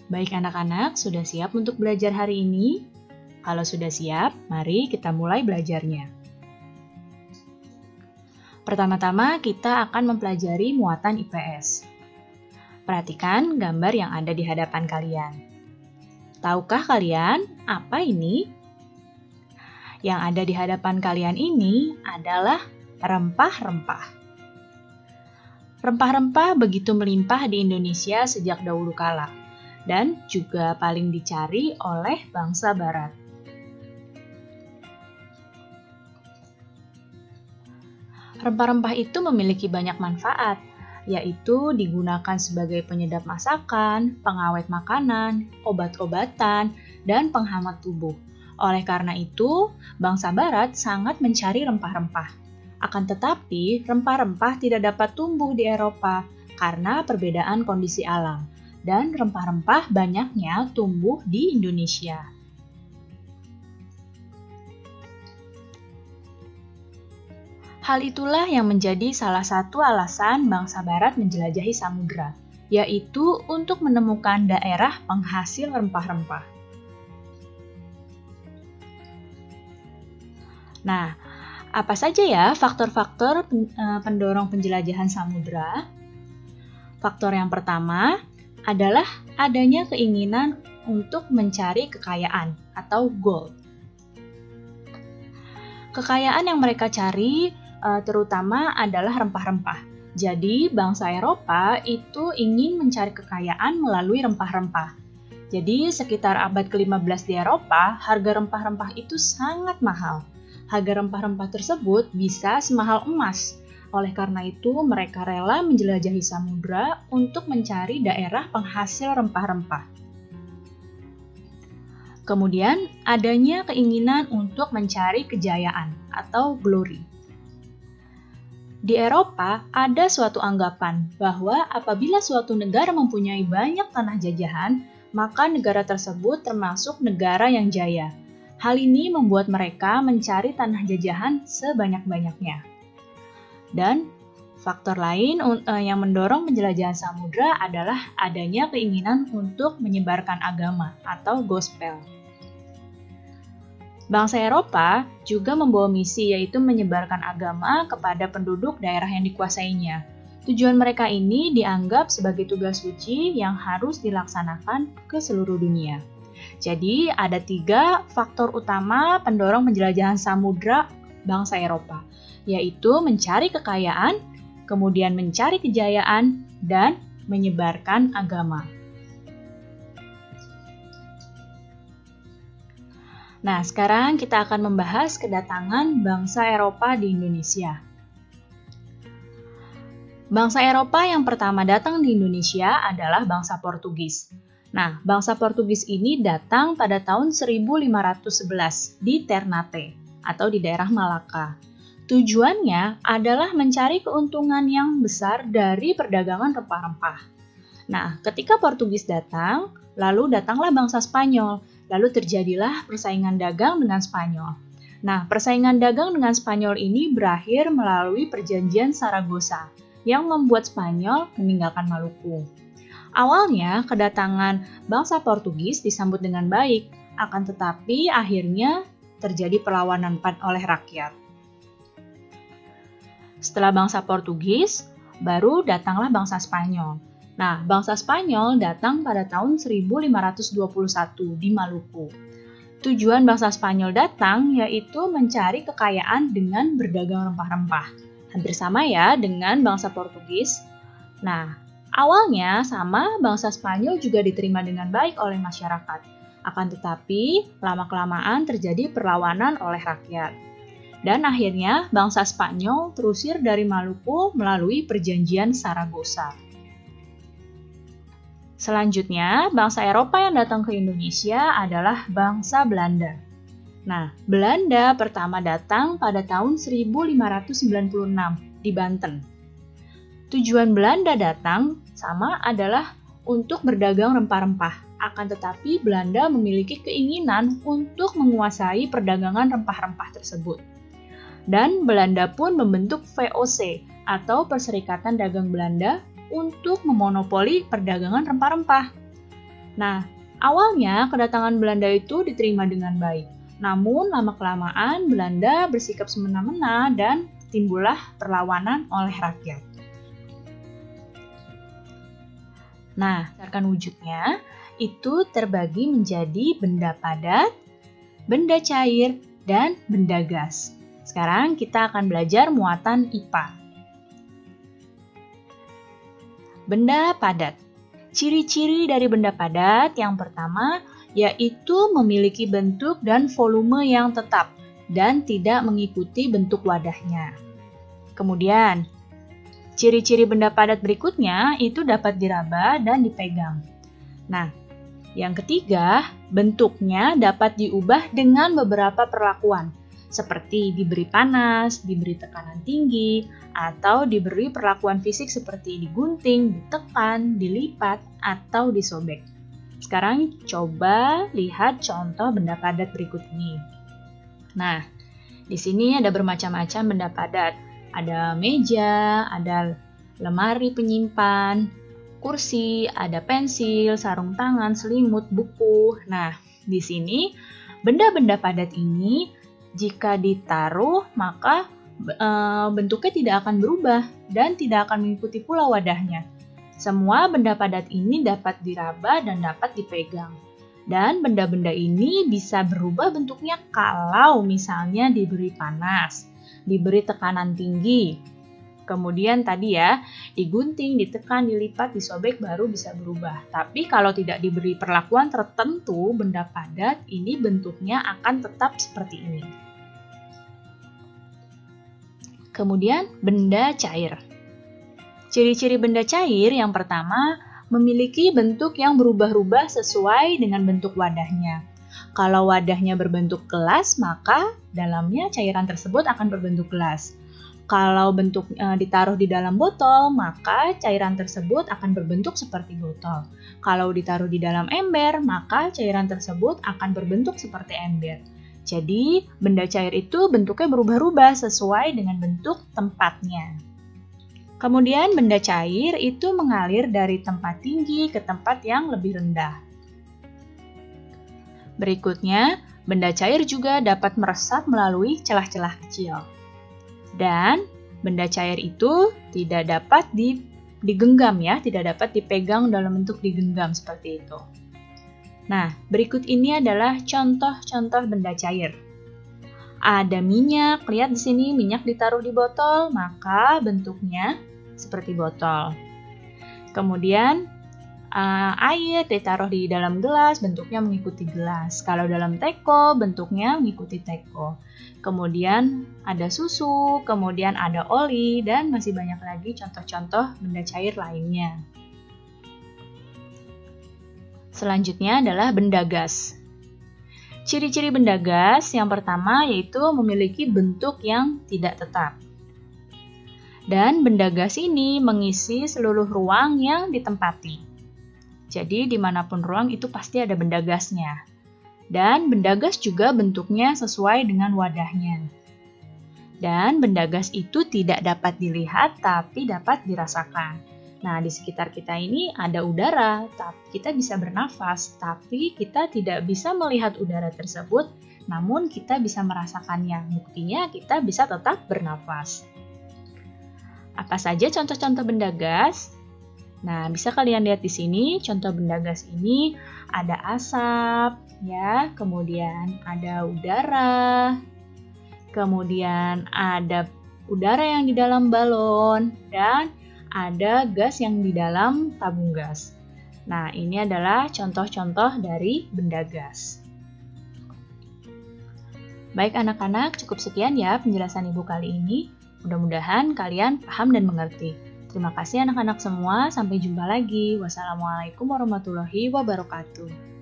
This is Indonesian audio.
Baik anak-anak, sudah siap untuk belajar hari ini? Kalau sudah siap, mari kita mulai belajarnya. Pertama-tama kita akan mempelajari muatan IPS. Perhatikan gambar yang ada di hadapan kalian. Tahukah kalian apa ini? Yang ada di hadapan kalian ini adalah rempah-rempah. Rempah-rempah begitu melimpah di Indonesia sejak dahulu kala dan juga paling dicari oleh bangsa Barat. Rempah-rempah itu memiliki banyak manfaat, yaitu digunakan sebagai penyedap masakan, pengawet makanan, obat-obatan, dan penghangat tubuh. Oleh karena itu, bangsa Barat sangat mencari rempah-rempah. Akan tetapi, rempah-rempah tidak dapat tumbuh di Eropa karena perbedaan kondisi alam, dan rempah-rempah banyaknya tumbuh di Indonesia. Hal itulah yang menjadi salah satu alasan bangsa Barat menjelajahi samudra, yaitu untuk menemukan daerah penghasil rempah-rempah. Nah, apa saja ya faktor-faktor pendorong penjelajahan samudra? Faktor yang pertama adalah adanya keinginan untuk mencari kekayaan atau gold. Kekayaan yang mereka cari terutama adalah rempah-rempah. Jadi, bangsa Eropa itu ingin mencari kekayaan melalui rempah-rempah. Jadi, sekitar abad ke-15 di Eropa, harga rempah-rempah itu sangat mahal. Harga rempah-rempah tersebut bisa semahal emas. Oleh karena itu, mereka rela menjelajahi samudra untuk mencari daerah penghasil rempah-rempah. Kemudian, adanya keinginan untuk mencari kejayaan atau glory. Di Eropa, ada suatu anggapan bahwa apabila suatu negara mempunyai banyak tanah jajahan, maka negara tersebut termasuk negara yang jaya. Hal ini membuat mereka mencari tanah jajahan sebanyak-banyaknya. Dan faktor lain yang mendorong penjelajahan samudra adalah adanya keinginan untuk menyebarkan agama atau gospel. Bangsa Eropa juga membawa misi yaitu menyebarkan agama kepada penduduk daerah yang dikuasainya. Tujuan mereka ini dianggap sebagai tugas suci yang harus dilaksanakan ke seluruh dunia. Jadi ada 3 faktor utama pendorong penjelajahan samudra bangsa Eropa, yaitu mencari kekayaan, kemudian mencari kejayaan, dan menyebarkan agama. Nah, sekarang kita akan membahas kedatangan bangsa Eropa di Indonesia. Bangsa Eropa yang pertama datang di Indonesia adalah bangsa Portugis. Nah, bangsa Portugis ini datang pada tahun 1511 di Ternate atau di daerah Malaka. Tujuannya adalah mencari keuntungan yang besar dari perdagangan rempah-rempah. Nah, ketika Portugis datang, lalu datanglah bangsa Spanyol. Lalu terjadilah persaingan dagang dengan Spanyol. Nah, persaingan dagang dengan Spanyol ini berakhir melalui perjanjian Saragossa yang membuat Spanyol meninggalkan Maluku. Awalnya, kedatangan bangsa Portugis disambut dengan baik, akan tetapi akhirnya terjadi perlawanan oleh rakyat. Setelah bangsa Portugis, baru datanglah bangsa Spanyol. Nah, bangsa Spanyol datang pada tahun 1521 di Maluku. Tujuan bangsa Spanyol datang yaitu mencari kekayaan dengan berdagang rempah-rempah. Hampir sama ya dengan bangsa Portugis. Nah, awalnya sama bangsa Spanyol juga diterima dengan baik oleh masyarakat. Akan tetapi, lama-kelamaan terjadi perlawanan oleh rakyat. Dan akhirnya bangsa Spanyol terusir dari Maluku melalui perjanjian Saragossa. Selanjutnya, bangsa Eropa yang datang ke Indonesia adalah bangsa Belanda. Nah, Belanda pertama datang pada tahun 1596 di Banten. Tujuan Belanda datang sama adalah untuk berdagang rempah-rempah. Akan tetapi Belanda memiliki keinginan untuk menguasai perdagangan rempah-rempah tersebut. Dan Belanda pun membentuk VOC atau Perserikatan Dagang Belanda untuk memonopoli perdagangan rempah-rempah. Nah, awalnya kedatangan Belanda itu diterima dengan baik. Namun, lama-kelamaan Belanda bersikap semena-mena dan timbullah perlawanan oleh rakyat. Nah, berdasarkan wujudnya, itu terbagi menjadi benda padat, benda cair, dan benda gas. Sekarang kita akan belajar muatan IPA. Benda padat. Ciri-ciri dari benda padat yang pertama yaitu memiliki bentuk dan volume yang tetap dan tidak mengikuti bentuk wadahnya. Kemudian, ciri-ciri benda padat berikutnya itu dapat diraba dan dipegang. Nah, yang ketiga, bentuknya dapat diubah dengan beberapa perlakuan, seperti diberi panas, diberi tekanan tinggi, atau diberi perlakuan fisik seperti digunting, ditekan, dilipat, atau disobek. Sekarang coba lihat contoh benda padat berikut ini. Nah, di sini ada bermacam-macam benda padat. Ada meja, ada lemari penyimpan, kursi, ada pensil, sarung tangan, selimut, buku. Nah, di sini benda-benda padat ini jika ditaruh maka bentuknya tidak akan berubah dan tidak akan mengikuti pula wadahnya. Semua benda padat ini dapat diraba dan dapat dipegang. Dan benda-benda ini bisa berubah bentuknya kalau misalnya diberi panas, diberi tekanan tinggi. Kemudian tadi ya, digunting, ditekan, dilipat, disobek baru bisa berubah. Tapi kalau tidak diberi perlakuan tertentu, benda padat ini bentuknya akan tetap seperti ini. Kemudian benda cair. Ciri-ciri benda cair yang pertama, memiliki bentuk yang berubah-ubah sesuai dengan bentuk wadahnya. Kalau wadahnya berbentuk gelas, maka dalamnya cairan tersebut akan berbentuk gelas. Kalau bentuk ditaruh di dalam botol, maka cairan tersebut akan berbentuk seperti botol. Kalau ditaruh di dalam ember, maka cairan tersebut akan berbentuk seperti ember. Jadi, benda cair itu bentuknya berubah-ubah sesuai dengan bentuk tempatnya. Kemudian benda cair itu mengalir dari tempat tinggi ke tempat yang lebih rendah. Berikutnya, benda cair juga dapat meresap melalui celah-celah kecil. Dan benda cair itu tidak dapat digenggam ya, tidak dapat dipegang dalam bentuk digenggam seperti itu. Nah, berikut ini adalah contoh-contoh benda cair. Ada minyak, lihat di sini minyak ditaruh di botol, maka bentuknya seperti botol. Kemudian air ditaruh di dalam gelas, bentuknya mengikuti gelas. Kalau dalam teko, bentuknya mengikuti teko. Kemudian ada susu, kemudian ada oli, dan masih banyak lagi contoh-contoh benda cair lainnya. Selanjutnya adalah benda gas. Ciri-ciri benda gas yang pertama yaitu memiliki bentuk yang tidak tetap. Dan benda gas ini mengisi seluruh ruang yang ditempati. Jadi dimanapun ruang itu pasti ada benda gasnya. Dan benda gas juga bentuknya sesuai dengan wadahnya. Dan benda gas itu tidak dapat dilihat tapi dapat dirasakan. Nah, di sekitar kita ini ada udara, tapi kita bisa bernafas, tapi kita tidak bisa melihat udara tersebut, namun kita bisa merasakannya. Buktinya kita bisa tetap bernafas. Apa saja contoh-contoh benda gas? Nah, bisa kalian lihat di sini, contoh benda gas ini ada asap, ya, kemudian ada udara, kemudian ada udara yang di dalam balon, dan ada gas yang di dalam tabung gas. Nah, ini adalah contoh-contoh dari benda gas. Baik anak-anak, cukup sekian ya penjelasan Ibu kali ini. Mudah-mudahan kalian paham dan mengerti. Terima kasih anak-anak semua, sampai jumpa lagi. Wassalamualaikum warahmatullahi wabarakatuh.